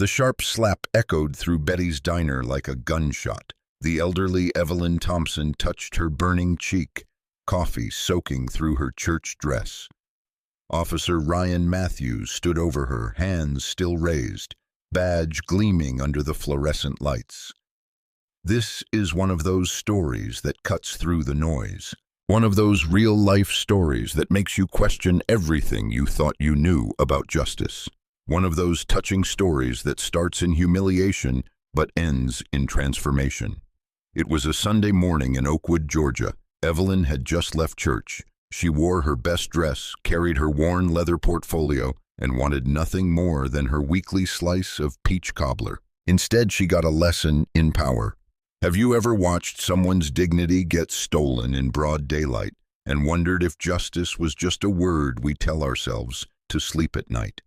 The sharp slap echoed through Betty's diner like a gunshot. The elderly Evelyn Thompson touched her burning cheek, coffee soaking through her church dress. Officer Ryan Matthews stood over her, hands still raised, badge gleaming under the fluorescent lights. This is one of those stories that cuts through the noise. One of those real-life stories that makes you question everything you thought you knew about justice. One of those touching stories that starts in humiliation but ends in transformation. It was a Sunday morning in Oakwood, Georgia. Evelyn had just left church. She wore her best dress, carried her worn leather portfolio, and wanted nothing more than her weekly slice of peach cobbler. Instead, she got a lesson in power. Have you ever watched someone's dignity get stolen in broad daylight and wondered if justice was just a word we tell ourselves to sleep at night?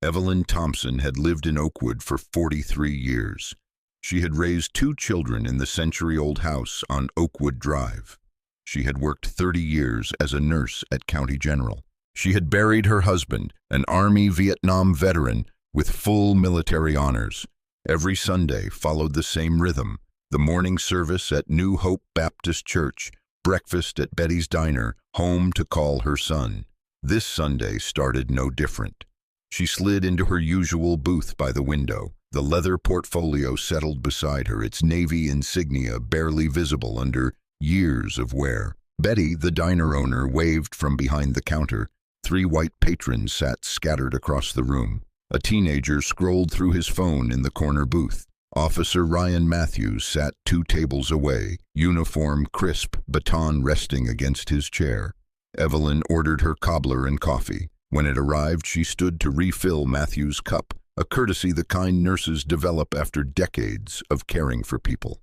Evelyn Thompson had lived in Oakwood for 43 years. She had raised 2 children in the century-old house on Oakwood Drive. She had worked 30 years as a nurse at County General. She had buried her husband, an Army Vietnam veteran, with full military honors. Every Sunday followed the same rhythm: the morning service at New Hope Baptist Church, breakfast at Betty's Diner, home to call her son. This Sunday started no different. She slid into her usual booth by the window. The leather portfolio settled beside her, its navy insignia barely visible under years of wear. Betty, the diner owner, waved from behind the counter. 3 white patrons sat scattered across the room. A teenager scrolled through his phone in the corner booth. Officer Ryan Matthews sat 2 tables away, uniform crisp, baton resting against his chair. Evelyn ordered her cobbler and coffee. When it arrived, she stood to refill Matthews' cup, a courtesy the kind nurses develop after decades of caring for people.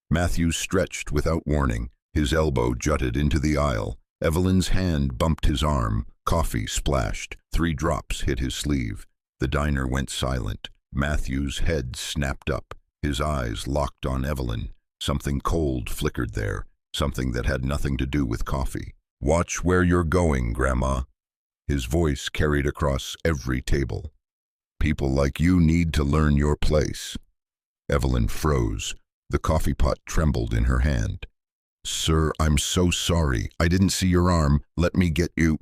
Matthews stretched without warning. His elbow jutted into the aisle. Evelyn's hand bumped his arm. Coffee splashed. 3 drops hit his sleeve. The diner went silent. Matthews' head snapped up. His eyes locked on Evelyn. Something cold flickered there, something that had nothing to do with coffee. "Watch where you're going, Grandma." His voice carried across every table. "People like you need to learn your place." Evelyn froze. The coffee pot trembled in her hand. "Sir, I'm so sorry. I didn't see your arm. Let me get you."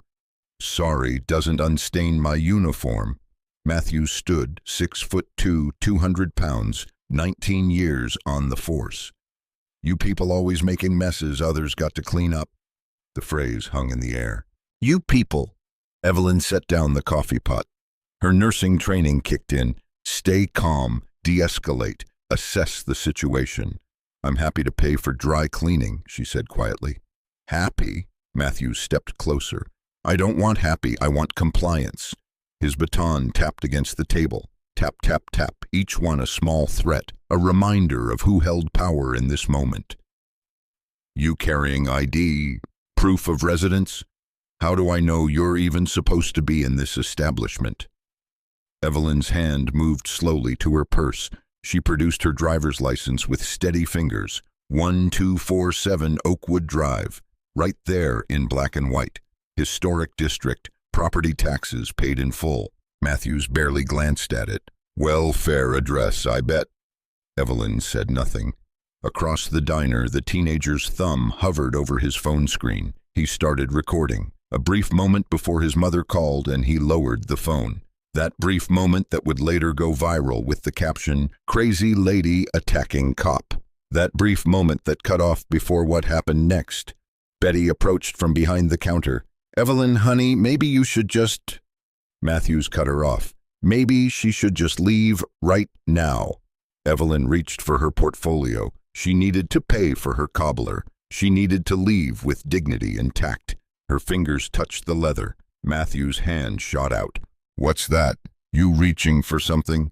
"Sorry doesn't unstain my uniform." Matthews stood, 6'2", 200 pounds, 19 years on the force. "You people always making messes others got to clean up." The phrase hung in the air. "You people." Evelyn set down the coffee pot. Her nursing training kicked in. Stay calm, de-escalate, assess the situation. "I'm happy to pay for dry cleaning," she said quietly. "Happy?" Matthews stepped closer. "I don't want happy, I want compliance." His baton tapped against the table. Tap, tap, tap, each one a small threat, a reminder of who held power in this moment. "You carrying ID, proof of residence? How do I know you're even supposed to be in this establishment?" Evelyn's hand moved slowly to her purse. She produced her driver's license with steady fingers. 1247 Oakwood Drive, right there in black and white. Historic district, property taxes paid in full. Matthews barely glanced at it. "Welfare address, I bet." Evelyn said nothing. Across the diner, the teenager's thumb hovered over his phone screen. He started recording. A brief moment before his mother called and he lowered the phone. That brief moment that would later go viral with the caption, "Crazy Lady Attacking Cop." That brief moment that cut off before what happened next. Betty approached from behind the counter. "Evelyn, honey, maybe you should just..." Matthews cut her off. "Maybe she should just leave right now." Evelyn reached for her portfolio. She needed to pay for her cobbler. She needed to leave with dignity and tact. Her fingers touched the leather. Matthews' hand shot out. "What's that? You reaching for something?"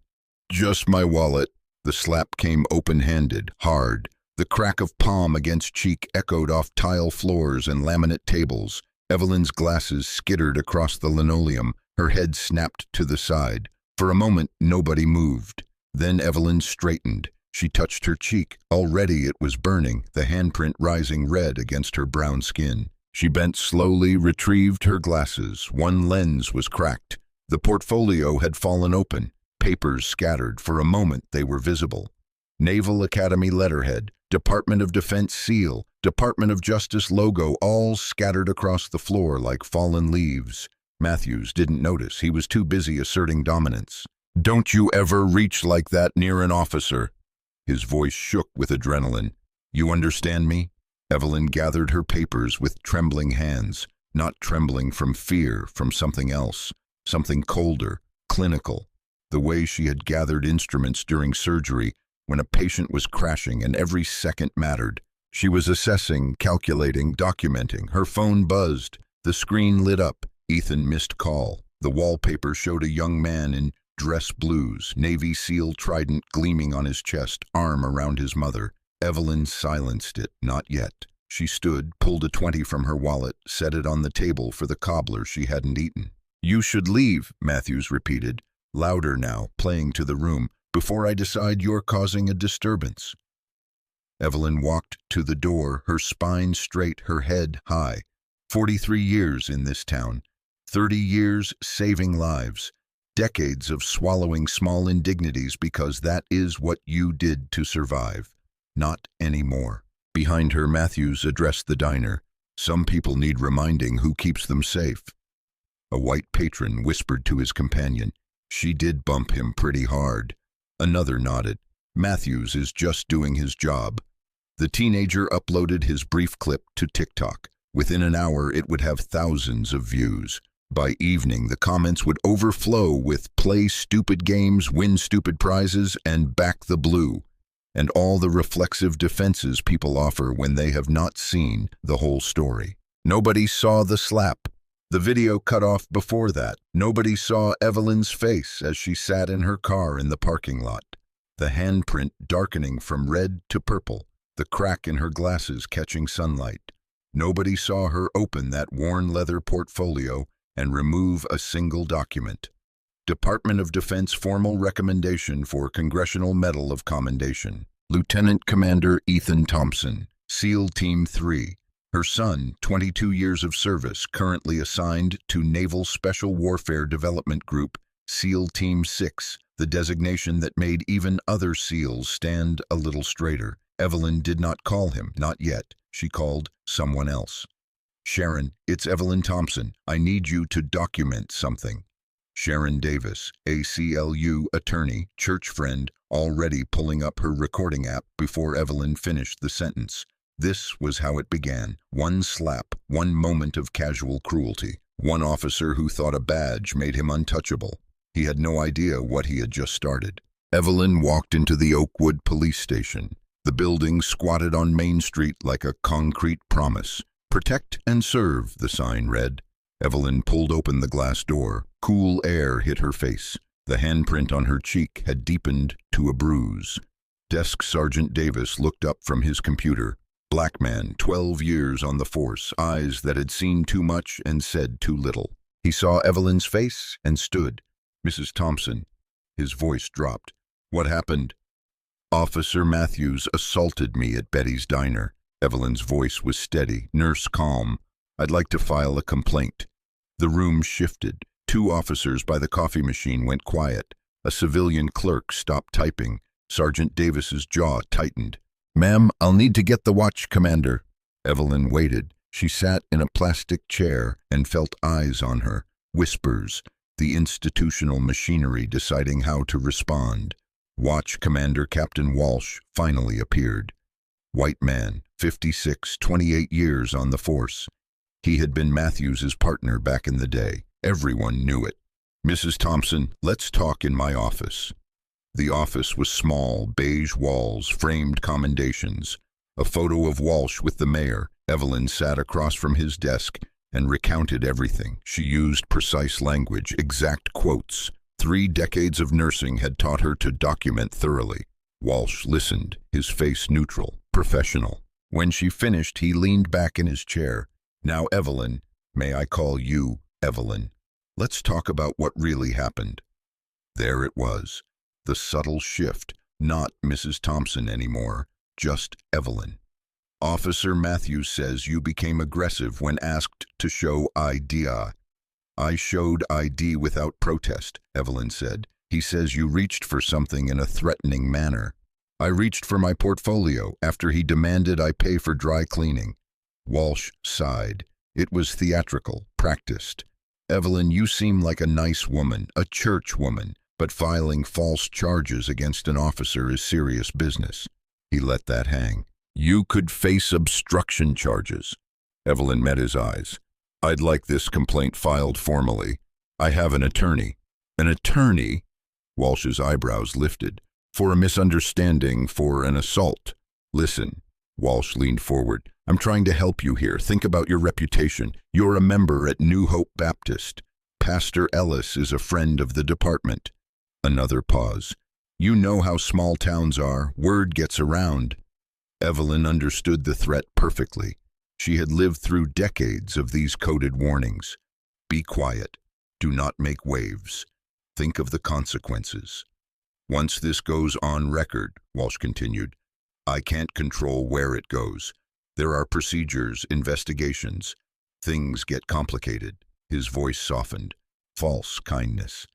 "Just my wallet." The slap came open-handed, hard. The crack of palm against cheek echoed off tile floors and laminate tables. Evelyn's glasses skittered across the linoleum. Her head snapped to the side. For a moment, nobody moved. Then Evelyn straightened. She touched her cheek. Already it was burning, the handprint rising red against her brown skin. She bent slowly, retrieved her glasses. One lens was cracked. The portfolio had fallen open. Papers scattered. For a moment they were visible. Naval Academy letterhead, Department of Defense seal, Department of Justice logo, all scattered across the floor like fallen leaves. Matthews didn't notice. He was too busy asserting dominance. "Don't you ever reach like that near an officer." His voice shook with adrenaline. "You understand me?" Evelyn gathered her papers with trembling hands, not trembling from fear, from something else, something colder, clinical, the way she had gathered instruments during surgery when a patient was crashing and every second mattered. She was assessing, calculating, documenting. Her phone buzzed. The screen lit up. Ethan missed call. The wallpaper showed a young man in dress blues, Navy SEAL trident gleaming on his chest, arm around his mother. Evelyn silenced it. Not yet. She stood, pulled a 20 from her wallet, set it on the table for the cobbler she hadn't eaten. "You should leave," Matthews repeated, louder now, playing to the room, "before I decide you're causing a disturbance." Evelyn walked to the door, her spine straight, her head high. 43 years in this town. 30 years saving lives. Decades of swallowing small indignities because that is what you did to survive. Not anymore. Behind her, Matthews addressed the diner. "Some people need reminding who keeps them safe." A white patron whispered to his companion, "She did bump him pretty hard." Another nodded. "Matthews is just doing his job." The teenager uploaded his brief clip to TikTok. Within an hour, it would have thousands of views. By evening, the comments would overflow with "play stupid games, win stupid prizes, and back the blue," and all the reflexive defenses people offer when they have not seen the whole story. Nobody saw the slap. The video cut off before that. Nobody saw Evelyn's face as she sat in her car in the parking lot. The handprint darkening from red to purple, the crack in her glasses catching sunlight. Nobody saw her open that worn leather portfolio and remove a single document. Department of Defense formal recommendation for Congressional Medal of Commendation. Lieutenant Commander Ethan Thompson, SEAL Team 3. Her son, 22 years of service, currently assigned to Naval Special Warfare Development Group, SEAL Team 6, the designation that made even other SEALs stand a little straighter. Evelyn did not call him, not yet. She called someone else. "Sharon, it's Evelyn Thompson. I need you to document something." Sharon Davis, ACLU attorney, church friend, already pulling up her recording app before Evelyn finished the sentence. This was how it began. One slap, one moment of casual cruelty. One officer who thought a badge made him untouchable. He had no idea what he had just started. Evelyn walked into the Oakwood police station. The building squatted on Main Street like a concrete promise. "Protect and serve," the sign read. Evelyn pulled open the glass door. Cool air hit her face. The handprint on her cheek had deepened to a bruise. Desk Sergeant Davis looked up from his computer. Black man, 12 years on the force, eyes that had seen too much and said too little. He saw Evelyn's face and stood. "Mrs. Thompson." His voice dropped. "What happened?" "Officer Matthews assaulted me at Betty's diner." Evelyn's voice was steady, nurse calm. "I'd like to file a complaint." The room shifted. 2 officers by the coffee machine went quiet. A civilian clerk stopped typing. Sergeant Davis's jaw tightened. "Ma'am, I'll need to get the watch, Commander." Evelyn waited. She sat in a plastic chair and felt eyes on her. Whispers. The institutional machinery deciding how to respond. Watch Commander Captain Walsh finally appeared. White man, 56, 28 years on the force. He had been Matthews's partner back in the day. Everyone knew it. "Mrs. Thompson, let's talk in my office." The office was small, beige walls, framed commendations. A photo of Walsh with the mayor. Evelyn sat across from his desk and recounted everything. She used precise language, exact quotes. 3 decades of nursing had taught her to document thoroughly. Walsh listened, his face neutral, professional. When she finished, he leaned back in his chair. "Now, Evelyn, may I call you Evelyn? Let's talk about what really happened." There it was, the subtle shift, not Mrs. Thompson anymore, just Evelyn. "Officer Matthews says you became aggressive when asked to show ID. I showed ID without protest," Evelyn said. He says you reached for something in a threatening manner. I reached for my portfolio after he demanded I pay for dry cleaning. Walsh sighed. It was theatrical, practiced. Evelyn, you seem like a nice woman, a church woman, but filing false charges against an officer is serious business. He let that hang. You could face obstruction charges. Evelyn met his eyes. I'd like this complaint filed formally. I have an attorney. An attorney? Walsh's eyebrows lifted. For a misunderstanding, for an assault. Listen. Walsh leaned forward. I'm trying to help you here. Think about your reputation. You're a member at New Hope Baptist. Pastor Ellis is a friend of the department. Another pause. You know how small towns are. Word gets around. Evelyn understood the threat perfectly. She had lived through decades of these coded warnings. Be quiet. Do not make waves. Think of the consequences. Once this goes on record, Walsh continued, I can't control where it goes. There are procedures, investigations. Things get complicated. His voice softened. False kindness.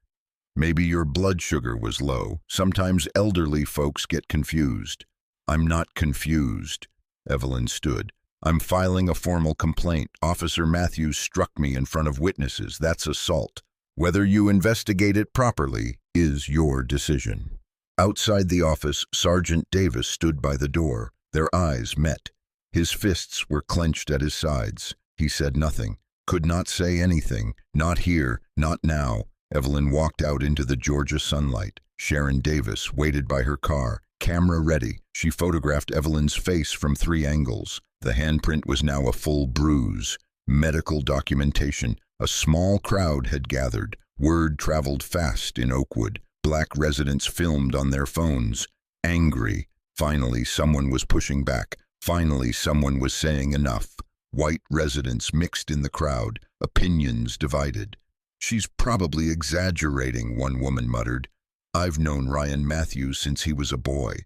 Maybe your blood sugar was low. Sometimes elderly folks get confused. I'm not confused. Evelyn stood. I'm filing a formal complaint. Officer Matthews struck me in front of witnesses. That's assault. Whether you investigate it properly is your decision. Outside the office, Sergeant Davis stood by the door. Their eyes met. His fists were clenched at his sides. He said nothing, could not say anything, not here, not now. Evelyn walked out into the Georgia sunlight. Sharon Davis waited by her car, camera ready. She photographed Evelyn's face from 3 angles. The handprint was now a full bruise. Medical documentation. A small crowd had gathered. Word traveled fast in Oakwood. Black residents filmed on their phones. Angry. Finally, someone was pushing back. Finally, someone was saying enough. White residents mixed in the crowd. Opinions divided. She's probably exaggerating, one woman muttered. I've known Ryan Matthews since he was a boy.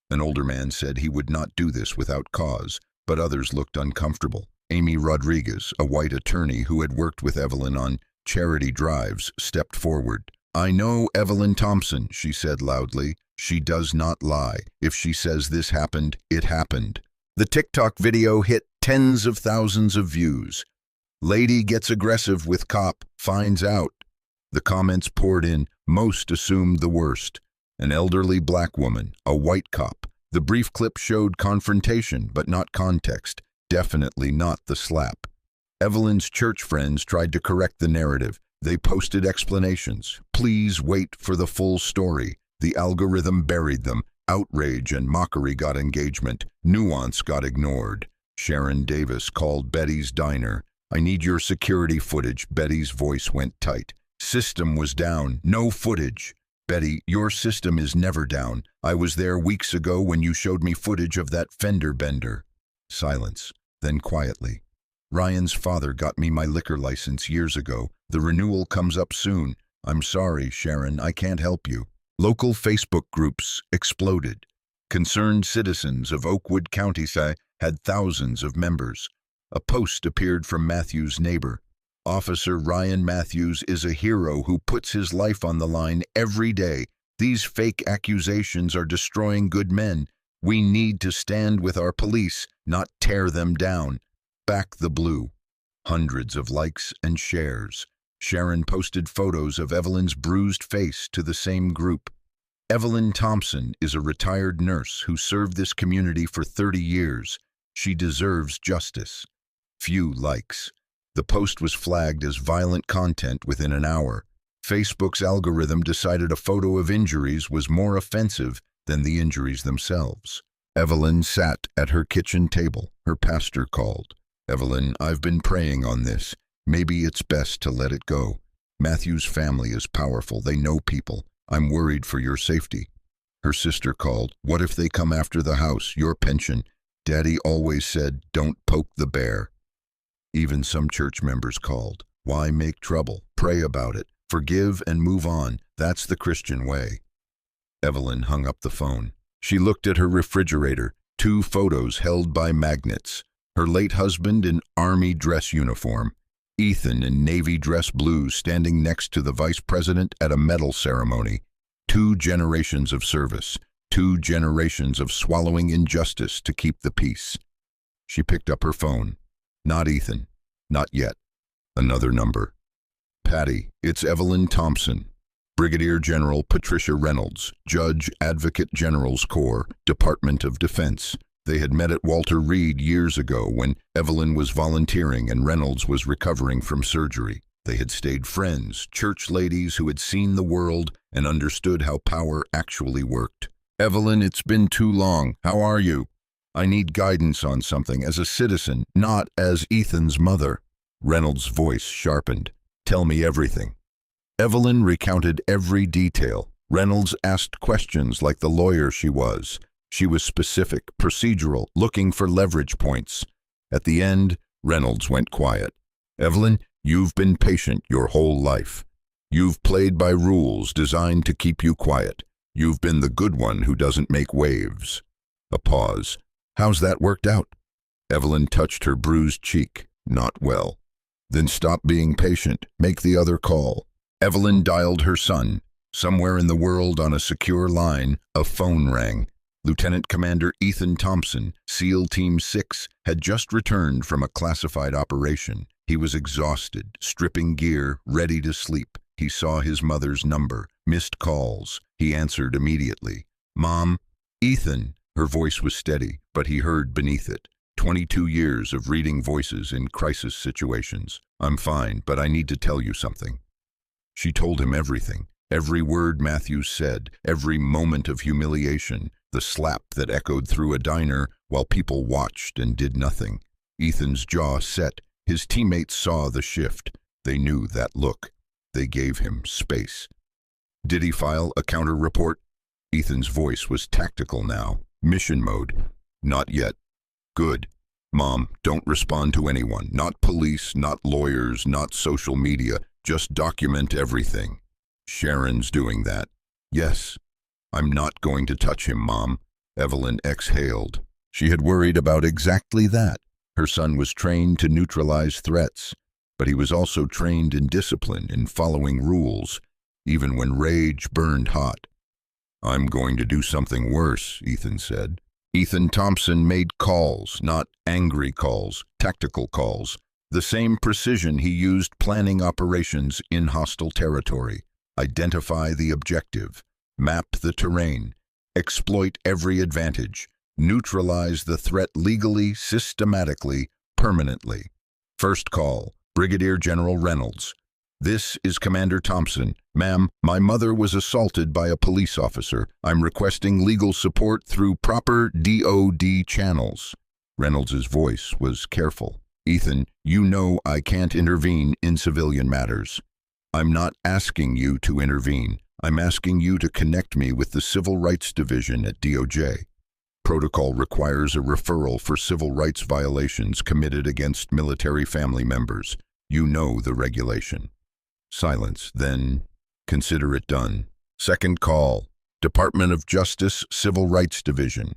An older man said he would not do this without cause, but others looked uncomfortable. Amy Rodriguez, a white attorney who had worked with Evelyn on charity drives, stepped forward. I know Evelyn Thompson, she said loudly. She does not lie. If she says this happened, it happened. The TikTok video hit tens of thousands of views. Lady gets aggressive with cop, finds out. The comments poured in. Most assumed the worst. An elderly black woman, a white cop. The brief clip showed confrontation, but not context. Definitely not the slap. Evelyn's church friends tried to correct the narrative. They posted explanations. Please wait for the full story. The algorithm buried them. Outrage and mockery got engagement. Nuance got ignored. Sharon Davis called Betty's diner. I need your security footage. Betty's voice went tight. System was down. No footage. Betty, your system is never down. I was there weeks ago when you showed me footage of that fender bender. Silence. Then quietly. Ryan's father got me my liquor license years ago. The renewal comes up soon. I'm sorry, Sharon, I can't help you. Local Facebook groups exploded. Concerned citizens of Oakwood County had thousands of members. A post appeared from Matthews' neighbor. Officer Ryan Matthews is a hero who puts his life on the line every day. These fake accusations are destroying good men. We need to stand with our police, not tear them down. Back the blue. Hundreds of likes and shares. Sharon posted photos of Evelyn's bruised face to the same group. Evelyn Thompson is a retired nurse who served this community for 30 years. She deserves justice. Few likes. The post was flagged as violent content within an hour. Facebook's algorithm decided a photo of injuries was more offensive than the injuries themselves. Evelyn sat at her kitchen table. Her pastor called. Evelyn, I've been praying on this. Maybe it's best to let it go. Matthew's family is powerful. They know people. I'm worried for your safety. Her sister called. What if they come after the house, your pension? Daddy always said, don't poke the bear. Even some church members called. Why make trouble? Pray about it. Forgive and move on. That's the Christian way. Evelyn hung up the phone. She looked at her refrigerator. 2 photos held by magnets. Her late husband in Army dress uniform. Ethan in Navy dress blue standing next to the vice president at a medal ceremony. 2 generations of service, 2 generations of swallowing injustice to keep the peace. She picked up her phone. Not Ethan. Not yet. Another number. Patty, it's Evelyn Thompson. Brigadier General Patricia Reynolds, Judge Advocate General's Corps, Department of Defense. They had met at Walter Reed years ago when Evelyn was volunteering and Reynolds was recovering from surgery. They had stayed friends, church ladies who had seen the world and understood how power actually worked. Evelyn, it's been too long. How are you? I need guidance on something as a citizen, not as Ethan's mother. Reynolds' voice sharpened. Tell me everything. Evelyn recounted every detail. Reynolds asked questions like the lawyer she was. She was specific, procedural, looking for leverage points. At the end, Reynolds went quiet. Evelyn, you've been patient your whole life. You've played by rules designed to keep you quiet. You've been the good one who doesn't make waves. A pause. How's that worked out? Evelyn touched her bruised cheek. Not well. Then stop being patient. Make the other call. Evelyn dialed her son. Somewhere in the world on a secure line, a phone rang. Lieutenant Commander Ethan Thompson, SEAL Team 6, had just returned from a classified operation. He was exhausted, stripping gear, ready to sleep. He saw his mother's number, missed calls. He answered immediately. Mom? Ethan. Her voice was steady, but he heard beneath it. 22 years of reading voices in crisis situations. I'm fine, but I need to tell you something. She told him everything. Every word Matthews said, every moment of humiliation, the slap that echoed through a diner while people watched and did nothing. Ethan's jaw set. His teammates saw the shift. They knew that look. They gave him space. Did he file a counter-report? Ethan's voice was tactical now. Mission mode. Not yet. Good. Mom, don't respond to anyone. Not police, not lawyers, not social media. Just document everything. Sharon's doing that. Yes. I'm not going to touch him, Mom. Evelyn exhaled. She had worried about exactly that. Her son was trained to neutralize threats, but he was also trained in discipline, in following rules, even when rage burned hot. I'm going to do something worse, Ethan said. Ethan Thompson made calls, not angry calls, tactical calls, the same precision he used planning operations in hostile territory. Identify the objective, map the terrain, exploit every advantage, neutralize the threat legally, systematically, permanently. First call, Brigadier General Reynolds. This is Commander Thompson. Ma'am, my mother was assaulted by a police officer. I'm requesting legal support through proper DOD channels. Reynolds' voice was careful. Ethan, you know I can't intervene in civilian matters. I'm not asking you to intervene. I'm asking you to connect me with the Civil Rights Division at DOJ. Protocol requires a referral for civil rights violations committed against military family members. You know the regulation. Silence, then consider it done. Second call, Department of Justice, Civil Rights Division.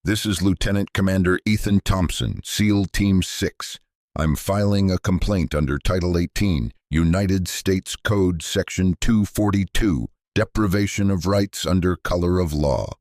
This is Lieutenant Commander Ethan Thompson, SEAL Team 6. I'm filing a complaint under Title 18, United States Code Section 242, Deprivation of Rights under Color of Law.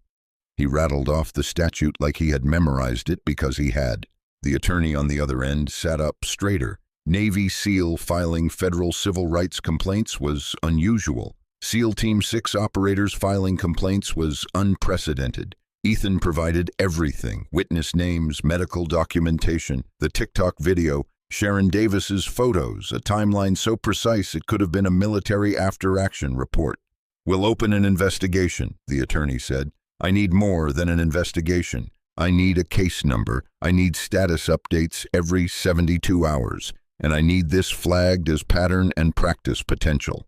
He rattled off the statute like he had memorized it because he had. The attorney on the other end sat up straighter. Navy SEAL filing federal civil rights complaints was unusual. SEAL Team 6 operators filing complaints was unprecedented. Ethan provided everything: witness names, medical documentation, the TikTok video, Sharon Davis's photos, a timeline so precise it could have been a military after-action report. We'll open an investigation, the attorney said. I need more than an investigation. I need a case number. I need status updates every 72 hours. And I need this flagged as pattern and practice potential.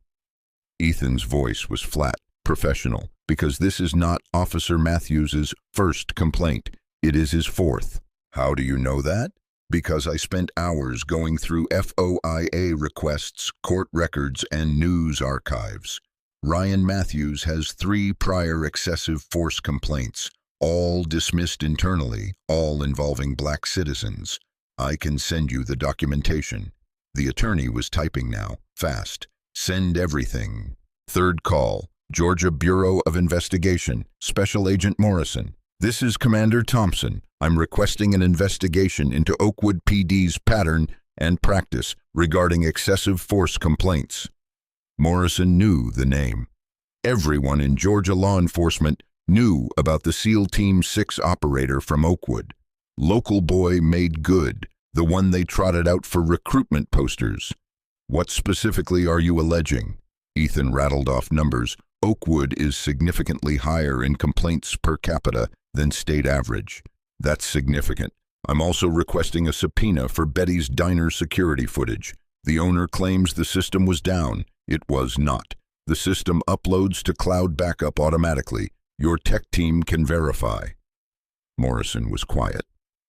Ethan's voice was flat, professional, because this is not Officer Matthews's first complaint. It is his fourth. How do you know that? Because I spent hours going through FOIA requests, court records, and news archives. Ryan Matthews has 3 prior excessive force complaints, all dismissed internally, all involving black citizens. I can send you the documentation. The attorney was typing now, fast. Send everything. Third call, Georgia Bureau of Investigation, Special Agent Morrison. This is Commander Thompson. I'm requesting an investigation into Oakwood PD's pattern and practice regarding excessive force complaints. Morrison knew the name. Everyone in Georgia law enforcement knew about the SEAL Team 6 operator from Oakwood. Local boy made good, the one they trotted out for recruitment posters. What specifically are you alleging? Ethan rattled off numbers. Oakwood is significantly higher in complaints per capita than state average. That's significant. I'm also requesting a subpoena for Betty's Diner security footage. The owner claims the system was down. It was not. The system uploads to cloud backup automatically. Your tech team can verify. Morrison was quiet.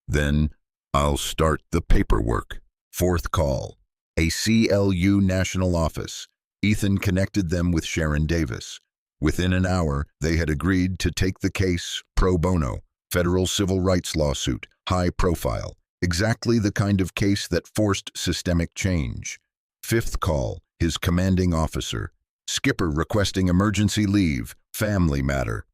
Then, I'll start the paperwork. Fourth call. ACLU National Office. Ethan connected them with Sharon Davis. Within an hour, they had agreed to take the case pro bono, federal civil rights lawsuit, high profile, exactly the kind of case that forced systemic change. Fifth call, his commanding officer. Skipper requesting emergency leave, family matter.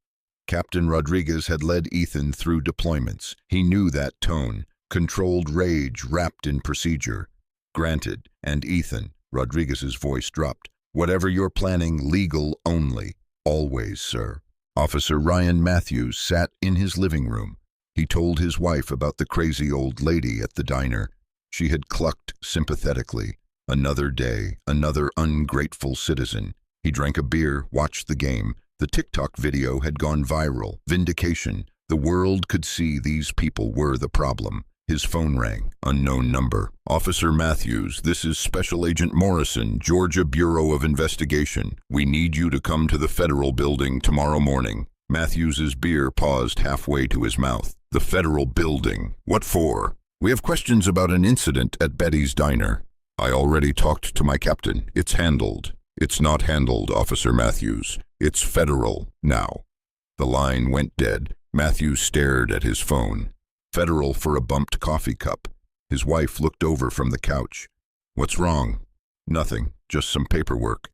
Captain Rodriguez had led Ethan through deployments. He knew that tone, controlled rage wrapped in procedure. Granted, and Ethan, Rodriguez's voice dropped. Whatever you're planning, legal only. Always, sir. Officer Ryan Matthews sat in his living room. He told his wife about the crazy old lady at the diner. She had clucked sympathetically. Another day, another ungrateful citizen. He drank a beer, watched the game. The TikTok video had gone viral. Vindication. The world could see these people were the problem. His phone rang. Unknown number. Officer Matthews, this is Special Agent Morrison, Georgia Bureau of Investigation. We need you to come to the federal building tomorrow morning. Matthews's beer paused halfway to his mouth. The federal building. What for? We have questions about an incident at Betty's Diner. I already talked to my captain. It's handled. It's not handled, Officer Matthews. It's federal now. The line went dead. Matthews stared at his phone. Federal for a bumped coffee cup. His wife looked over from the couch. What's wrong? Nothing, just some paperwork.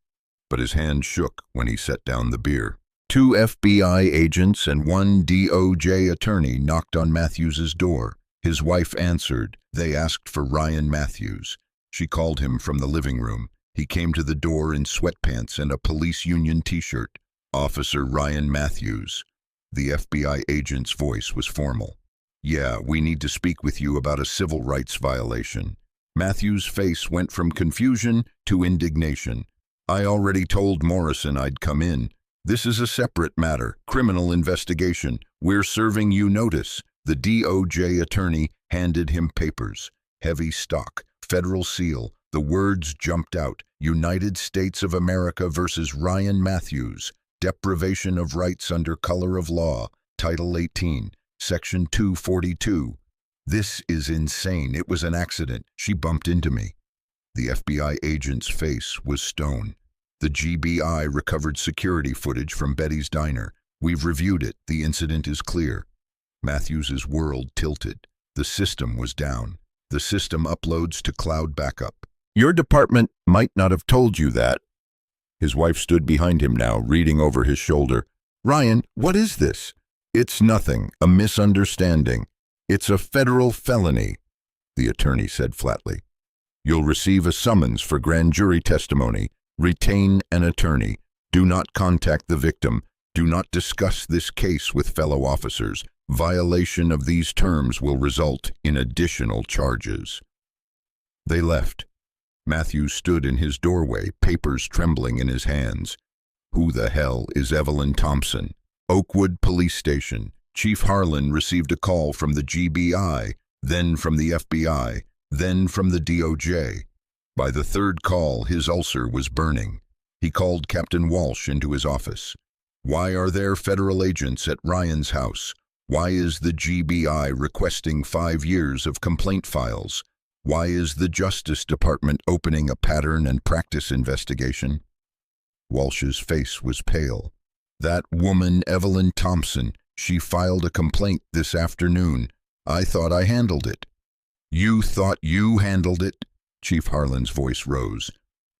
But his hand shook when he set down the beer. 2 FBI agents and 1 DOJ attorney knocked on Matthews's door. His wife answered. They asked for Ryan Matthews. She called him from the living room. He came to the door in sweatpants and a police union t-shirt. Officer Ryan Matthews. The FBI agent's voice was formal. Yeah, we need to speak with you about a civil rights violation. Matthews' face went from confusion to indignation. I already told Morrison I'd come in. This is a separate matter, criminal investigation. We're serving you notice. The DOJ attorney handed him papers. Heavy stock, federal seal. The words jumped out. United States of America versus Ryan Matthews. Deprivation of rights under color of law. Title 18. Section 242. This is insane. It was an accident. She bumped into me. The FBI agent's face was stone. The GBI recovered security footage from Betty's Diner. We've reviewed it. The incident is clear. Matthews's world tilted. The system was down. The system uploads to cloud backup. Your department might not have told you that. His wife stood behind him now, reading over his shoulder. Ryan, what is this? It's nothing, a misunderstanding. It's a federal felony, the attorney said flatly. You'll receive a summons for grand jury testimony. Retain an attorney. Do not contact the victim. Do not discuss this case with fellow officers. Violation of these terms will result in additional charges. They left. Matthews stood in his doorway, papers trembling in his hands. Who the hell is Evelyn Thompson? Oakwood Police Station. Chief Harlan received a call from the GBI, then from the FBI, then from the DOJ. By the third call, his ulcer was burning. He called Captain Walsh into his office. Why are there federal agents at Ryan's house? Why is the GBI requesting 5 years of complaint files? Why is the Justice Department opening a pattern and practice investigation? Walsh's face was pale. That woman, Evelyn Thompson, she filed a complaint this afternoon. I thought I handled it. You thought you handled it? Chief Harlan's voice rose.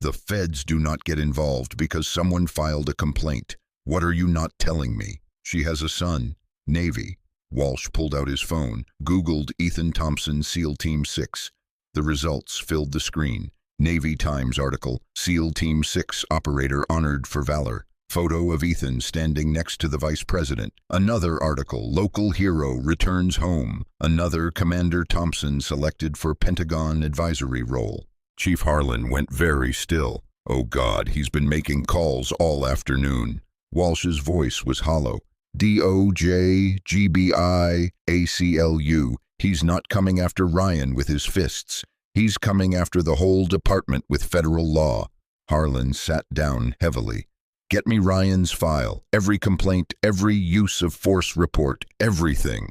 The feds do not get involved because someone filed a complaint. What are you not telling me? She has a son. Navy. Walsh pulled out his phone, Googled Ethan Thompson, SEAL Team 6. The results filled the screen. Navy Times article, SEAL Team 6 operator honored for valor. Photo of Ethan standing next to the vice president. Another article, local hero returns home. Another, Commander Thompson selected for Pentagon advisory role. Chief Harlan went very still. Oh God, he's been making calls all afternoon. Walsh's voice was hollow. DOJ, GBI, ACLU. He's not coming after Ryan with his fists. He's coming after the whole department with federal law. Harlan sat down heavily. Get me Ryan's file, every complaint, every use of force report, everything.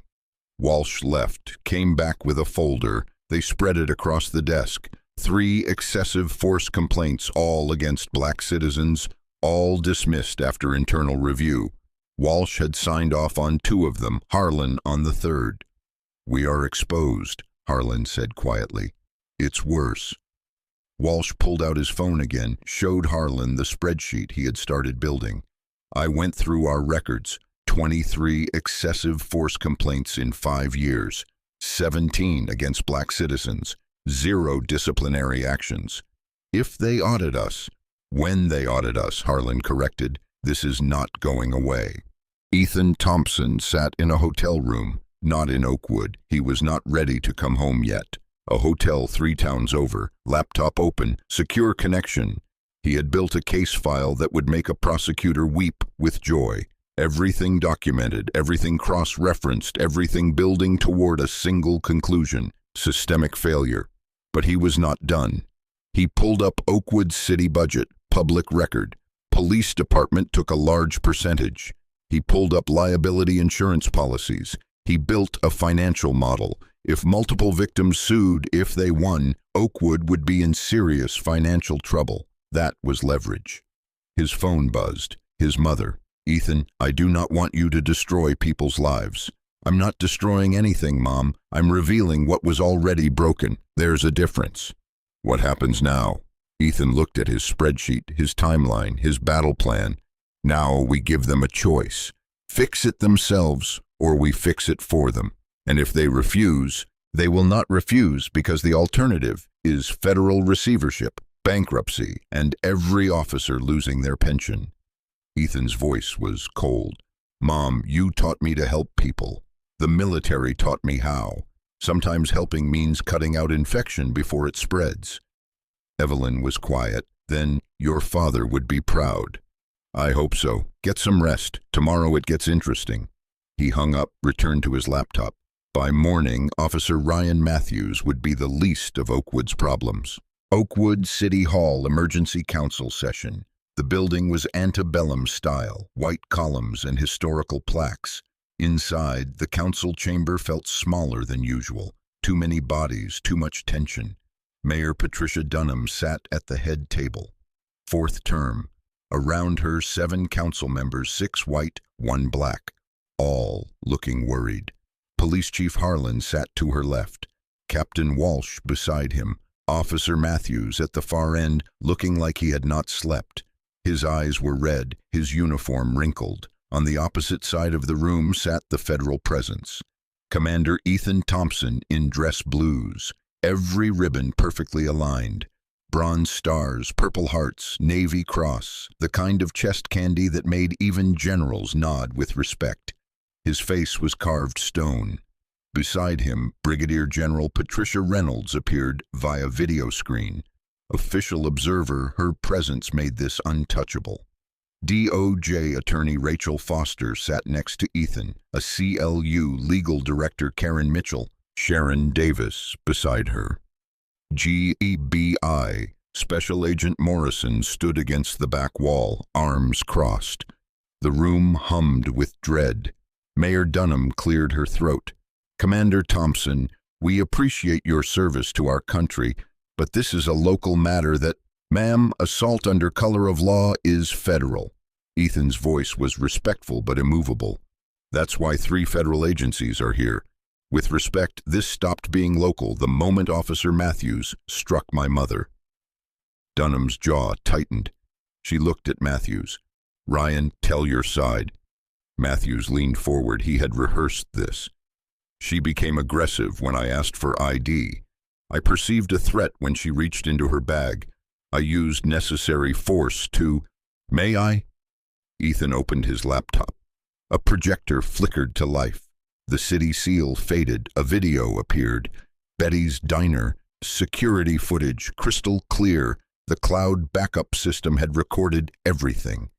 Walsh left, came back with a folder. They spread it across the desk. 3 excessive force complaints, all against black citizens, all dismissed after internal review. Walsh had signed off on 2 of them, Harlan on the 3rd. We are exposed, Harlan said quietly. It's worse. Walsh pulled out his phone again, showed Harlan the spreadsheet he had started building. I went through our records. 23 excessive force complaints in 5 years. 17 against black citizens. 0 disciplinary actions. If they audit us, when they audit us, Harlan corrected, this is not going away. Ethan Thompson sat in a hotel room, not in Oakwood. He was not ready to come home yet. A hotel 3 towns over, laptop open, secure connection. He had built a case file that would make a prosecutor weep with joy. Everything documented, everything cross-referenced, everything building toward a single conclusion, systemic failure. But he was not done. He pulled up Oakwood's city budget, public record. Police department took a large percentage. He pulled up liability insurance policies. He built a financial model. If multiple victims sued, if they won, Oakwood would be in serious financial trouble. That was leverage. His phone buzzed. His mother. Ethan, I do not want you to destroy people's lives. I'm not destroying anything, Mom. I'm revealing what was already broken. There's a difference. What happens now? Ethan looked at his spreadsheet, his timeline, his battle plan. Now we give them a choice. Fix it themselves, or we fix it for them. And if they refuse, they will not refuse because the alternative is federal receivership, bankruptcy, and every officer losing their pension. Ethan's voice was cold. Mom, you taught me to help people. The military taught me how. Sometimes helping means cutting out infection before it spreads. Evelyn was quiet. Then your father would be proud. I hope so. Get some rest. Tomorrow it gets interesting. He hung up, returned to his laptop. By morning, Officer Ryan Matthews would be the least of Oakwood's problems. Oakwood City Hall Emergency Council session. The building was antebellum style, white columns and historical plaques. Inside, the council chamber felt smaller than usual. Too many bodies, too much tension. Mayor Patricia Dunham sat at the head table. 4th term. Around her, 7 council members, 6 white, 1 black. All looking worried. Police Chief Harlan sat to her left. Captain Walsh beside him. Officer Matthews at the far end, looking like he had not slept. His eyes were red, his uniform wrinkled. On the opposite side of the room sat the federal presence. Commander Ethan Thompson in dress blues, every ribbon perfectly aligned. Bronze stars, purple hearts, Navy cross, the kind of chest candy that made even generals nod with respect. His face was carved stone. Beside him, Brigadier General Patricia Reynolds appeared via video screen. Official observer, her presence made this untouchable. DOJ Attorney Rachel Foster sat next to Ethan, ACLU Legal Director Karen Mitchell, Sharon Davis beside her. GBI Special Agent Morrison stood against the back wall, arms crossed. The room hummed with dread. Mayor Dunham cleared her throat. Commander Thompson, we appreciate your service to our country, but this is a local matter that, ma'am, assault under color of law is federal. Ethan's voice was respectful but immovable. That's why 3 federal agencies are here. With respect, this stopped being local the moment Officer Matthews struck my mother. Dunham's jaw tightened. She looked at Matthews. Ryan, tell your side. Matthews leaned forward. He had rehearsed this. She became aggressive when I asked for ID. I perceived a threat when she reached into her bag. I used necessary force to... May I? Ethan opened his laptop. A projector flickered to life. The city seal faded. A video appeared. Betty's Diner. Security footage, crystal clear. The cloud backup system had recorded everything.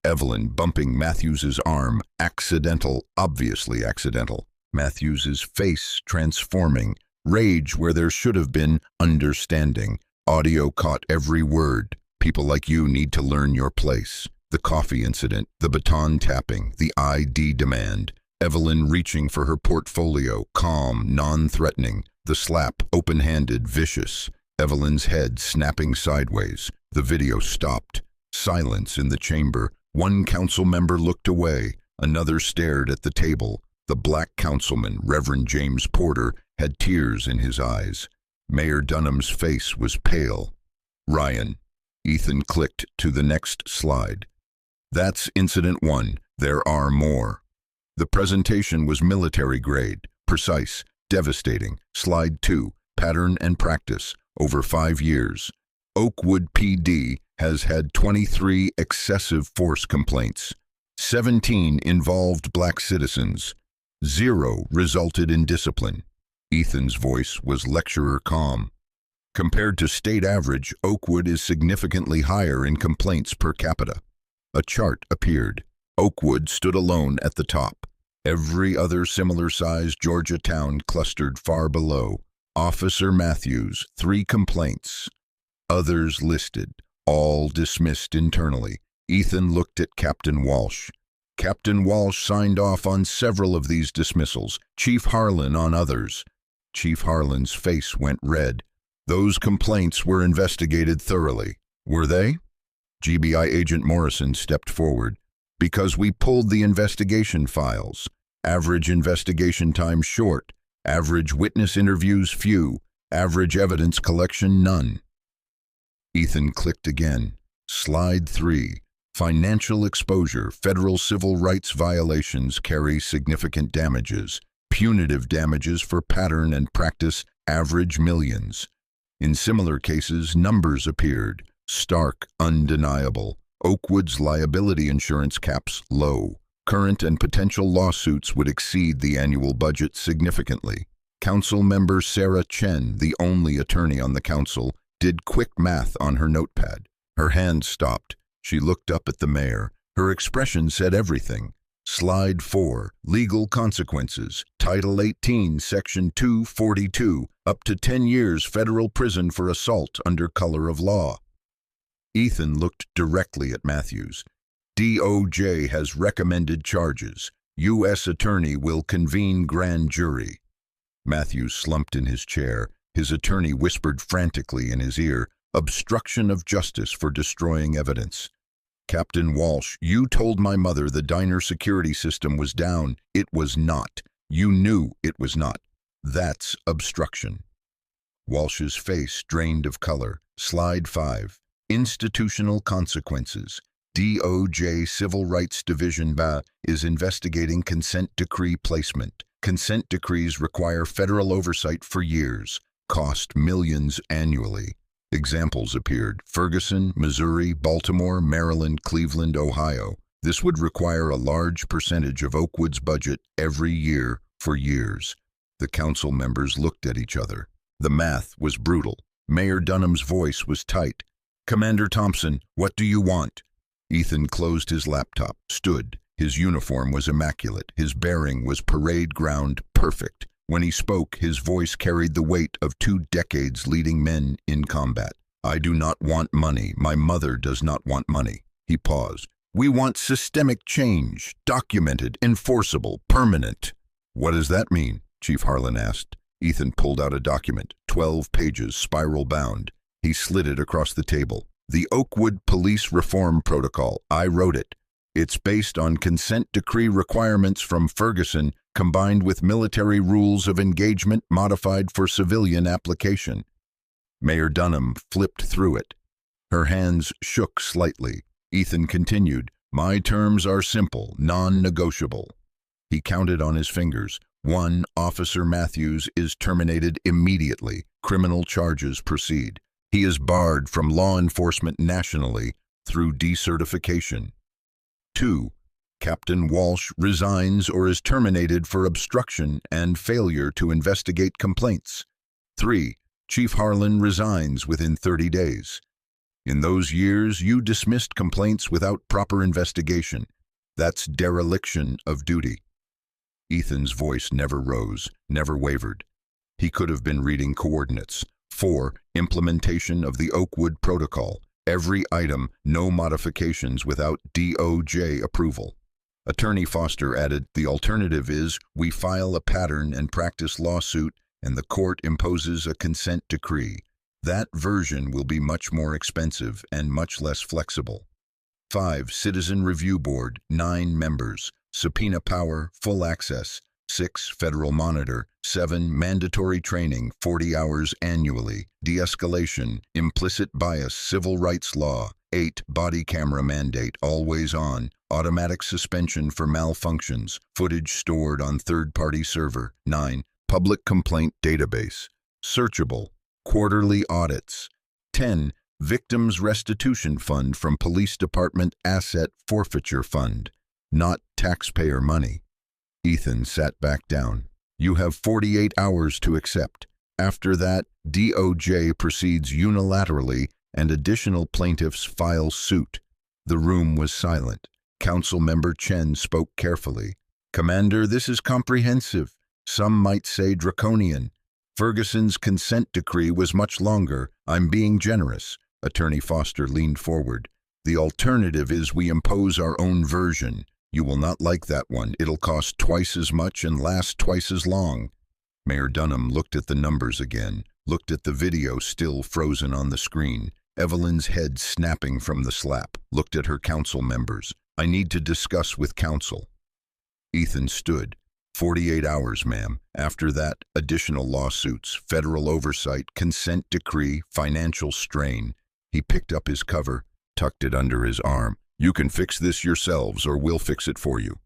Evelyn bumping Matthews's arm. Accidental, obviously accidental. Matthews's face transforming. Rage where there should have been understanding. Audio caught every word. People like you need to learn your place. The coffee incident, the baton tapping, the ID demand. Evelyn reaching for her portfolio, calm, non-threatening. The slap, open-handed, vicious. Evelyn's head snapping sideways. The video stopped. Silence in the chamber. One council member looked away. Another stared at the table. The black councilman, Reverend James Porter, had tears in his eyes. Mayor Dunham's face was pale. Ryan. Ethan clicked to the next slide. That's incident 1. There are more. The presentation was military grade, precise, devastating. Slide 2. Pattern and practice. Over 5 years. Oakwood PD has had 23 excessive force complaints. 17 involved black citizens. 0 resulted in discipline. Ethan's voice was lecturer calm. Compared to state average, Oakwood is significantly higher in complaints per capita. A chart appeared. Oakwood stood alone at the top. Every other similar-sized Georgia town clustered far below. Officer Matthews, 3 complaints. Others listed, all dismissed internally. Ethan looked at Captain Walsh. Captain Walsh signed off on several of these dismissals, Chief Harlan on others. Chief Harlan's face went red. Those complaints were investigated thoroughly. Were they? GBI Agent Morrison stepped forward. Because we pulled the investigation files. Average investigation time short. Average witness interviews few. Average evidence collection none. Ethan clicked again. Slide 3. Financial exposure. Federal civil rights violations carry significant damages. Punitive damages for pattern and practice average millions. In similar cases, numbers appeared. Stark, undeniable. Oakwood's liability insurance caps low. Current and potential lawsuits would exceed the annual budget significantly. Council member Sarah Chen, the only attorney on the council, did quick math on her notepad. Her hand stopped. She looked up at the mayor. Her expression said everything. Slide 4. Legal consequences. Title 18, Section 242. Up to 10 years federal prison for assault under color of law. Ethan looked directly at Matthews. DOJ has recommended charges. U.S. Attorney will convene grand jury. Matthews slumped in his chair. His attorney whispered frantically in his ear, obstruction of justice for destroying evidence. Captain Walsh, you told my mother the diner security system was down. It was not. You knew it was not. That's obstruction. Walsh's face drained of color. Slide 5. Institutional consequences. DOJ Civil Rights Division is investigating consent decree placement. Consent decrees require federal oversight for years, cost millions annually. Examples appeared: Ferguson, Missouri, Baltimore, Maryland, Cleveland, Ohio. This would require a large percentage of Oakwood's budget every year for years. The council members looked at each other. The math was brutal. Mayor Dunham's voice was tight. Commander Thompson, what do you want? Ethan closed his laptop, stood. His uniform was immaculate. His bearing was parade ground perfect. When he spoke, his voice carried the weight of 2 decades leading men in combat. I do not want money. My mother does not want money. He paused. We want systemic change, documented, enforceable, permanent. What does that mean? Chief Harlan asked. Ethan pulled out a document, 12 pages, spiral bound. He slid it across the table. The Oakwood Police Reform Protocol. I wrote it. It's based on consent decree requirements from Ferguson combined with military rules of engagement modified for civilian application. Mayor Dunham flipped through it. Her hands shook slightly. Ethan continued, My terms are simple, non-negotiable. He counted on his fingers. 1. Officer Matthews is terminated immediately. Criminal charges proceed. He is barred from law enforcement nationally through decertification. 2. Captain Walsh resigns or is terminated for obstruction and failure to investigate complaints. 3. Chief Harlan resigns within 30 days. In those years, you dismissed complaints without proper investigation. That's dereliction of duty. Ethan's voice never rose, never wavered. He could have been reading coordinates. 4. Implementation of the Oakwood Protocol. Every item, no modifications without DOJ approval. Attorney Foster added, the alternative is we file a pattern and practice lawsuit and the court imposes a consent decree. That version will be much more expensive and much less flexible. 5. Citizen Review Board, 9 members. Subpoena power, full access. 6. Federal monitor. 7. Mandatory training, 40 hours annually. De-escalation, implicit bias, civil rights law. 8. Body camera mandate, always on. Automatic suspension for malfunctions. Footage stored on third-party server. 9. Public complaint database. Searchable. Quarterly audits. 10. Victims Restitution Fund from Police Department Asset Forfeiture Fund. Not taxpayer money. Ethan sat back down. You have 48 hours to accept. After that, DOJ proceeds unilaterally and additional plaintiffs file suit. The room was silent. Council Member Chen spoke carefully. Commander, this is comprehensive. Some might say draconian. Ferguson's consent decree was much longer. I'm being generous. Attorney Foster leaned forward. The alternative is we impose our own version. You will not like that one. It'll cost twice as much and last twice as long. Mayor Dunham looked at the numbers again, looked at the video still frozen on the screen. Evelyn's head snapping from the slap, looked at her council members. I need to discuss with council. Ethan stood. 48 hours, ma'am. After that, additional lawsuits, federal oversight, consent decree, financial strain. He picked up his cover, tucked it under his arm. You can fix this yourselves or we'll fix it for you.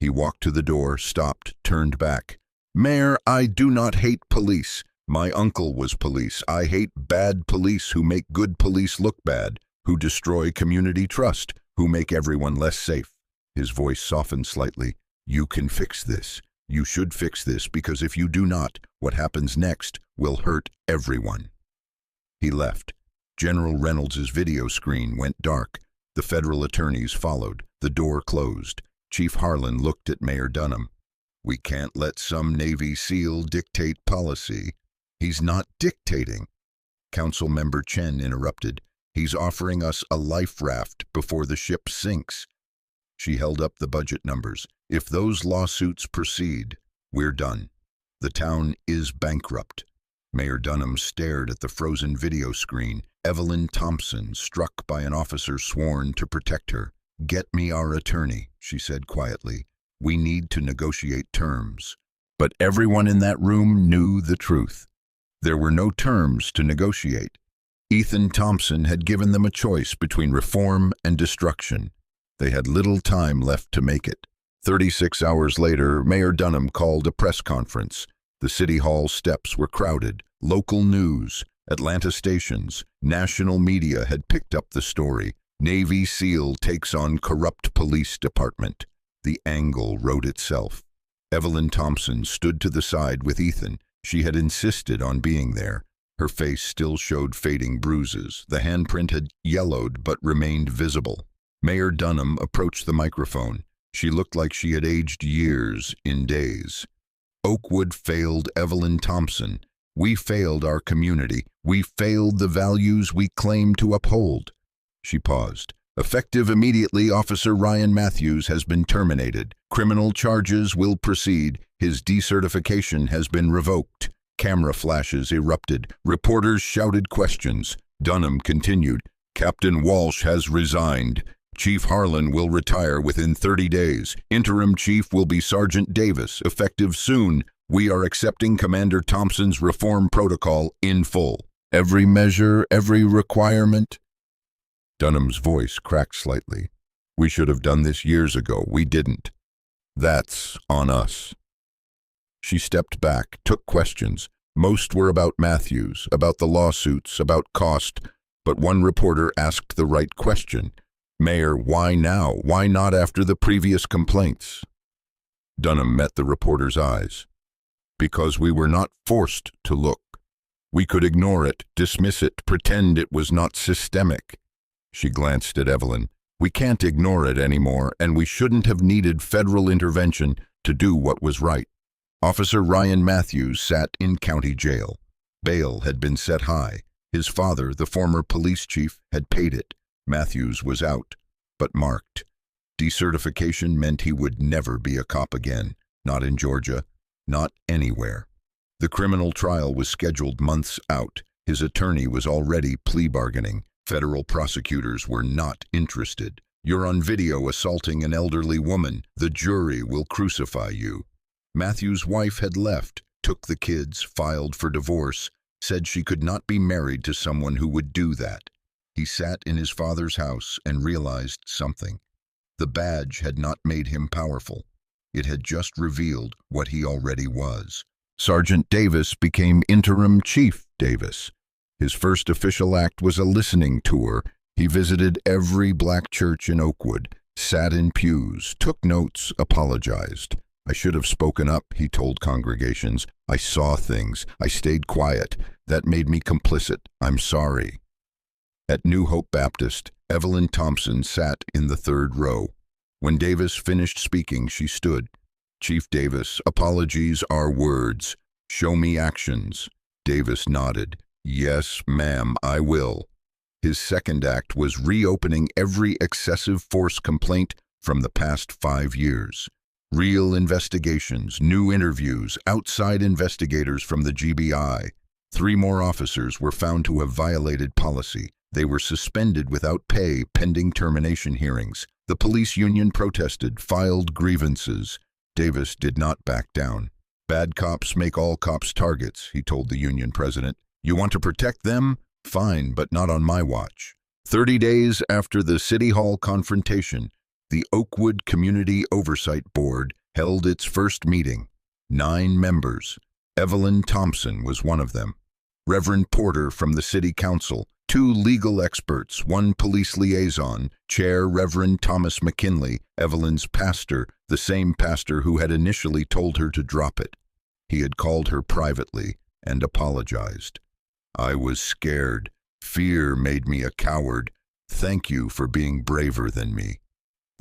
He walked to the door, stopped, turned back. Mayor, I do not hate police. My uncle was police. I hate bad police who make good police look bad, who destroy community trust, who make everyone less safe. His voice softened slightly. You can fix this. You should fix this because if you do not, what happens next will hurt everyone. He left. General Reynolds's video screen went dark. The federal attorneys followed. The door closed. Chief Harlan looked at Mayor Dunham. We can't let some Navy SEAL dictate policy. He's not dictating. Council Member Chen interrupted. He's offering us a life raft before the ship sinks. She held up the budget numbers. If those lawsuits proceed, we're done. The town is bankrupt. Mayor Dunham stared at the frozen video screen. Evelyn Thompson, struck by an officer sworn to protect her. Get me our attorney, she said quietly. We need to negotiate terms. But everyone in that room knew the truth. There were no terms to negotiate. Ethan Thompson had given them a choice between reform and destruction. They had little time left to make it. 36 hours later, Mayor Dunham called a press conference. The City Hall steps were crowded. Local news, Atlanta stations, national media had picked up the story. Navy SEAL takes on corrupt police department. The angle wrote itself. Evelyn Thompson stood to the side with Ethan. She had insisted on being there. Her face still showed fading bruises. The handprint had yellowed but remained visible. Mayor Dunham approached the microphone. She looked like she had aged years in days. Oakwood failed Evelyn Thompson. We failed our community. We failed the values we claim to uphold. She paused. Effective immediately, Officer Ryan Matthews has been terminated. Criminal charges will proceed. His decertification has been revoked. Camera flashes erupted. Reporters shouted questions. Dunham continued. Captain Walsh has resigned. Chief Harlan will retire within 30 days. Interim Chief will be Sergeant Davis, effective soon. We are accepting Commander Thompson's reform protocol in full. Every measure, every requirement. Dunham's voice cracked slightly. We should have done this years ago. We didn't. That's on us. She stepped back, took questions. Most were about Matthews, about the lawsuits, about cost, but one reporter asked the right question. Mayor, why now? Why not after the previous complaints? Dunham met the reporter's eyes. Because we were not forced to look. We could ignore it, dismiss it, pretend it was not systemic. She glanced at Evelyn. We can't ignore it anymore, and we shouldn't have needed federal intervention to do what was right. Officer Ryan Matthews sat in county jail. Bail had been set high. His father, the former police chief, had paid it. Matthews was out, but marked. Decertification meant he would never be a cop again, not in Georgia, not anywhere. The criminal trial was scheduled months out. His attorney was already plea bargaining. Federal prosecutors were not interested. You're on video assaulting an elderly woman. The jury will crucify you. Matthew's wife had left, took the kids, filed for divorce, said she could not be married to someone who would do that. He sat in his father's house and realized something. The badge had not made him powerful. It had just revealed what he already was. Sergeant Davis became Interim Chief Davis. His first official act was a listening tour. He visited every black church in Oakwood, sat in pews, took notes, apologized. I should have spoken up, he told congregations. I saw things. I stayed quiet. That made me complicit. I'm sorry. At New Hope Baptist, Evelyn Thompson sat in the third row. When Davis finished speaking, she stood. Chief Davis, apologies are words. Show me actions. Davis nodded. Yes, ma'am, I will. His second act was reopening every excessive force complaint from the past 5 years. Real investigations, new interviews, outside investigators from the GBI. 3 more officers were found to have violated policy. They were suspended without pay pending termination hearings. The police union protested, filed grievances. Davis did not back down. Bad cops make all cops targets, he told the union president. You want to protect them? Fine, but not on my watch. 30 days after the City Hall confrontation, the Oakwood Community Oversight Board held its first meeting. 9 members. Evelyn Thompson was one of them. Reverend Porter from the City Council, 2 legal experts, 1 police liaison, Chair Reverend Thomas McKinley, Evelyn's pastor, the same pastor who had initially told her to drop it. He had called her privately and apologized. I was scared. Fear made me a coward. Thank you for being braver than me.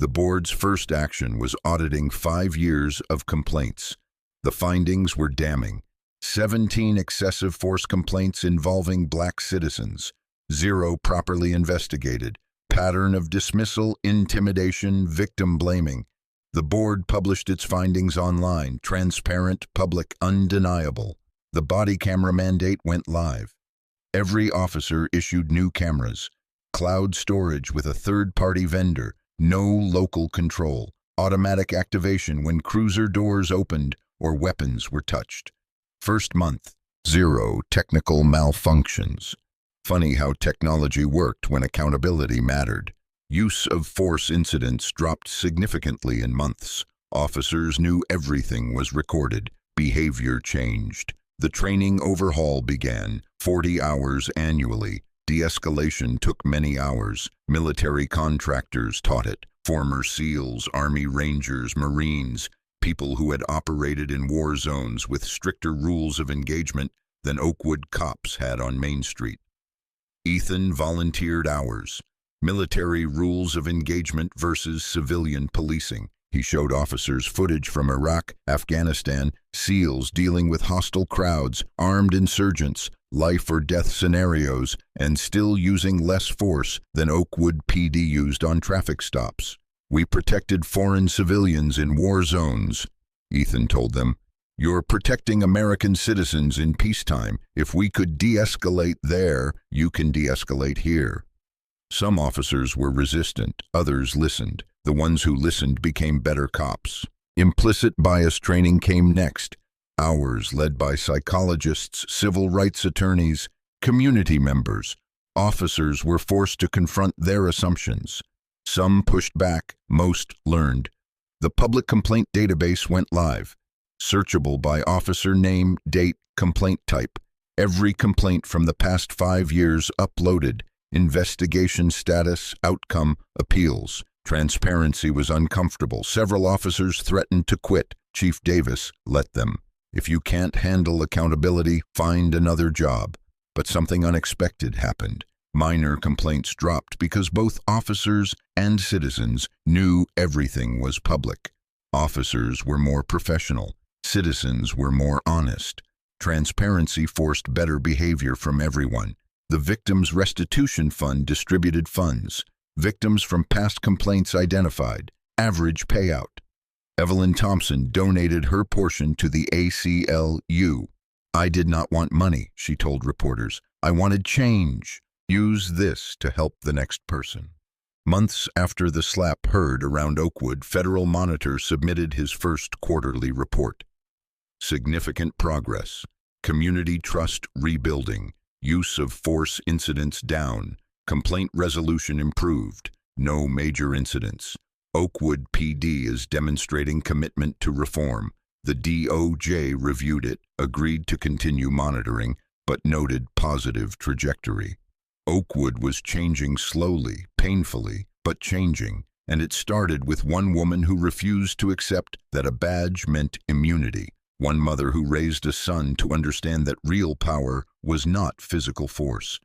The board's first action was auditing 5 years of complaints. The findings were damning. 17 excessive force complaints involving black citizens. 0 properly investigated. Pattern of dismissal, intimidation, victim blaming. The board published its findings online, transparent, public, undeniable. The body camera mandate went live. Every officer issued new cameras. Cloud storage with a third-party vendor. No local control. Automatic activation when cruiser doors opened or weapons were touched. First month, 0 technical malfunctions. Funny how technology worked when accountability mattered. Use of force incidents dropped significantly in months. Officers knew everything was recorded. Behavior changed. The training overhaul began, 40 hours annually. De-escalation took many hours. Military contractors taught it. Former SEALs, Army Rangers, Marines, people who had operated in war zones with stricter rules of engagement than Oakwood cops had on Main Street. Ethan volunteered hours. Military rules of engagement versus civilian policing. He showed officers footage from Iraq, Afghanistan, SEALs dealing with hostile crowds, armed insurgents, life or death scenarios, and still using less force than Oakwood PD used on traffic stops. We protected foreign civilians in war zones, Ethan told them. You're protecting American citizens in peacetime. If we could de-escalate there, you can de-escalate here. Some officers were resistant, others listened. The ones who listened became better cops. Implicit bias training came next. Hours led by psychologists, civil rights attorneys, community members. Officers were forced to confront their assumptions. Some pushed back, most learned. The public complaint database went live. Searchable by officer name, date, complaint type. Every complaint from the past 5 years uploaded. Investigation status, outcome, appeals. Transparency was uncomfortable. Several officers threatened to quit. Chief Davis let them. If you can't handle accountability, find another job. But something unexpected happened. Minor complaints dropped because both officers and citizens knew everything was public. Officers were more professional. Citizens were more honest. Transparency forced better behavior from everyone. The Victims' Restitution Fund distributed funds. Victims from past complaints identified. Average payout. Evelyn Thompson donated her portion to the ACLU. I did not want money, she told reporters. I wanted change. Use this to help the next person. Months after the slap heard around Oakwood, Federal Monitor submitted his first quarterly report. Significant progress. Community trust rebuilding. Use of force incidents down. Complaint resolution improved. No major incidents. Oakwood PD is demonstrating commitment to reform. The DOJ reviewed it, agreed to continue monitoring, but noted positive trajectory. Oakwood was changing slowly, painfully, but changing, and it started with one woman who refused to accept that a badge meant immunity. One mother who raised a son to understand that real power was not physical force.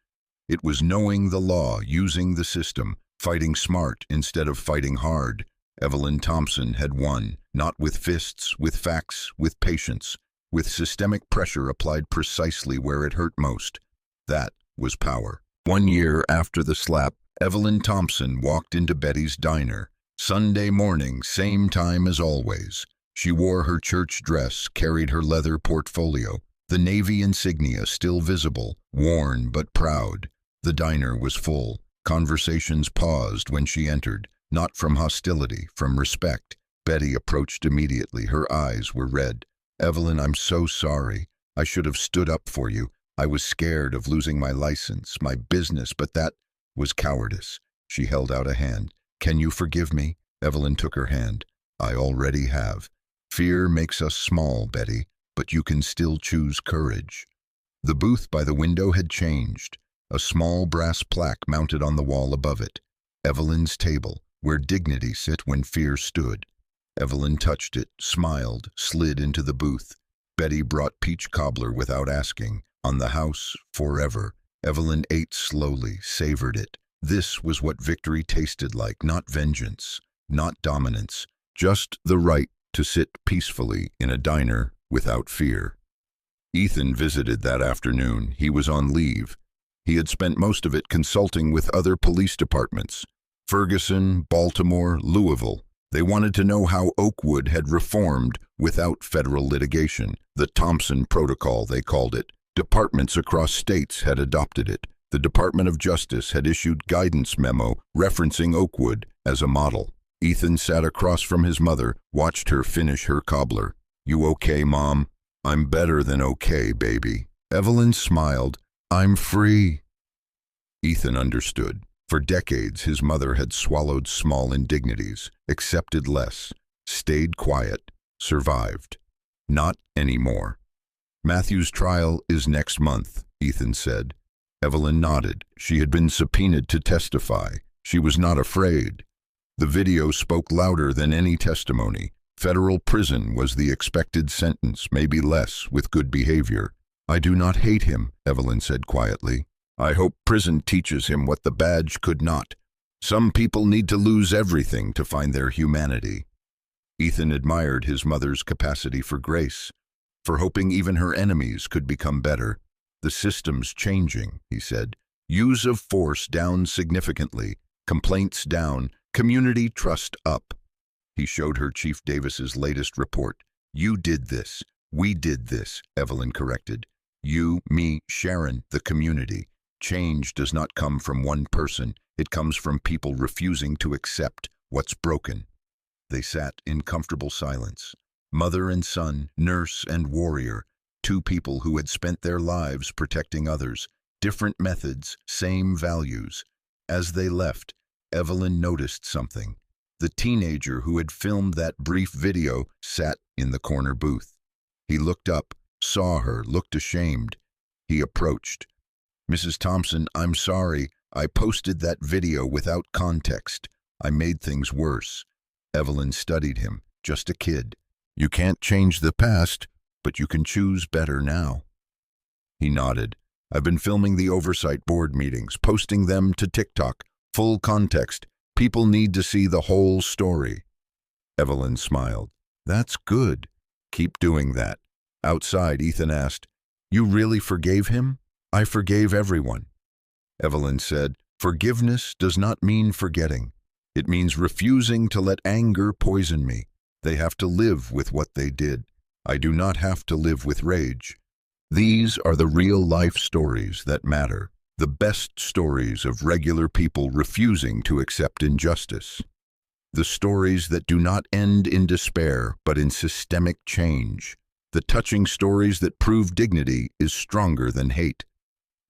It was knowing the law, using the system, fighting smart instead of fighting hard. Evelyn Thompson had won, not with fists, with facts, with patience, with systemic pressure applied precisely where it hurt most. That was power. 1 year after the slap, Evelyn Thompson walked into Betty's diner. Sunday morning, same time as always. She wore her church dress, carried her leather portfolio, the Navy insignia still visible, worn but proud. The diner was full. Conversations paused when she entered, not from hostility, from respect. Betty approached immediately. Her eyes were red. Evelyn, I'm so sorry. I should have stood up for you. I was scared of losing my license, my business, but that was cowardice. She held out a hand. Can you forgive me? Evelyn took her hand. I already have. Fear makes us small, Betty, but you can still choose courage. The booth by the window had changed. A small brass plaque mounted on the wall above it. Evelyn's table, where dignity sit when fear stood. Evelyn touched it, smiled, slid into the booth. Betty brought peach cobbler without asking. On the house, forever. Evelyn ate slowly, savored it. This was what victory tasted like, not vengeance, not dominance, just the right to sit peacefully in a diner without fear. Ethan visited that afternoon. He was on leave. He had spent most of it consulting with other police departments. Ferguson, Baltimore, Louisville. They wanted to know how Oakwood had reformed without federal litigation. The Thompson Protocol, they called it. Departments across states had adopted it. The Department of Justice had issued guidance memo referencing Oakwood as a model. Ethan sat across from his mother, watched her finish her cobbler. You okay, Mom? I'm better than okay, baby. Evelyn smiled. I'm free. Ethan understood. For decades, his mother had swallowed small indignities, accepted less, stayed quiet, survived. Not anymore. Matthew's trial is next month, Ethan said. Evelyn nodded. She had been subpoenaed to testify. She was not afraid. The video spoke louder than any testimony. Federal prison was the expected sentence, maybe less, with good behavior. I do not hate him, Evelyn said quietly. I hope prison teaches him what the badge could not. Some people need to lose everything to find their humanity. Ethan admired his mother's capacity for grace, for hoping even her enemies could become better. The system's changing, he said. Use of force down significantly, complaints down, community trust up. He showed her Chief Davis's latest report. You did this. We did this, Evelyn corrected. You, me, Sharon, the community. Change does not come from one person. It comes from people refusing to accept what's broken. They sat in comfortable silence. Mother and son, nurse and warrior, two people who had spent their lives protecting others. Different methods, same values. As they left, Evelyn noticed something. The teenager who had filmed that brief video sat in the corner booth. He looked up, saw her, looked ashamed. He approached. "Mrs. Thompson, I'm sorry. I posted that video without context. I made things worse." Evelyn studied him. "Just a kid. You can't change the past, but you can choose better now." He nodded. "I've been filming the oversight board meetings, posting them to TikTok. Full context. People need to see the whole story." Evelyn smiled. "That's good. Keep doing that." Outside, Ethan asked, "You really forgave him?" "I forgave everyone." Evelyn said, "Forgiveness does not mean forgetting. It means refusing to let anger poison me. They have to live with what they did. I do not have to live with rage." These are the real-life stories that matter, the best stories of regular people refusing to accept injustice. The stories that do not end in despair, but in systemic change. The touching stories that prove dignity is stronger than hate.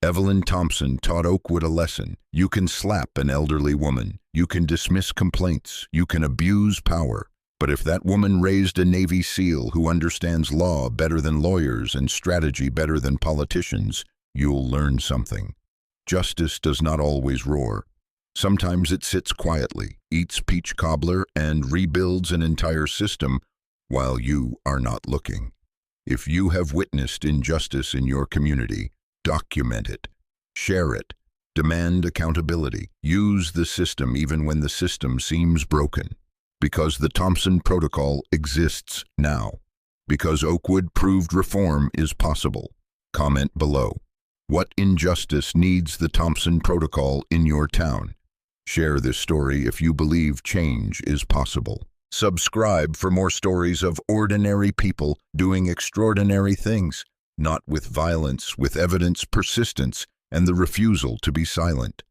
Evelyn Thompson taught Oakwood a lesson. You can slap an elderly woman. You can dismiss complaints. You can abuse power. But if that woman raised a Navy SEAL who understands law better than lawyers and strategy better than politicians, you'll learn something. Justice does not always roar. Sometimes it sits quietly, eats peach cobbler, and rebuilds an entire system while you are not looking. If you have witnessed injustice in your community, document it, share it, demand accountability, use the system even when the system seems broken. Because the Thompson Protocol exists now. Because Oakwood proved reform is possible. Comment below. What injustice needs the Thompson Protocol in your town? Share this story if you believe change is possible. Subscribe for more stories of ordinary people doing extraordinary things, not with violence, with evidence, persistence, and the refusal to be silent.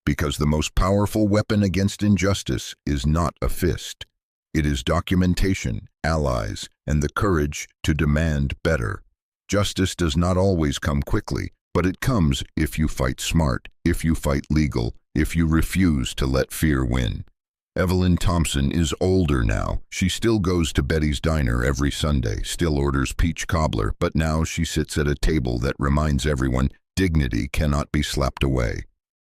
Because the most powerful weapon against injustice is not a fist. It is documentation, allies, and the courage to demand better. Justice does not always come quickly, but it comes if you fight smart, if you fight legal, if you refuse to let fear win. Evelyn Thompson is older now. She still goes to Betty's Diner every Sunday, still orders peach cobbler, but now she sits at a table that reminds everyone dignity cannot be slapped away.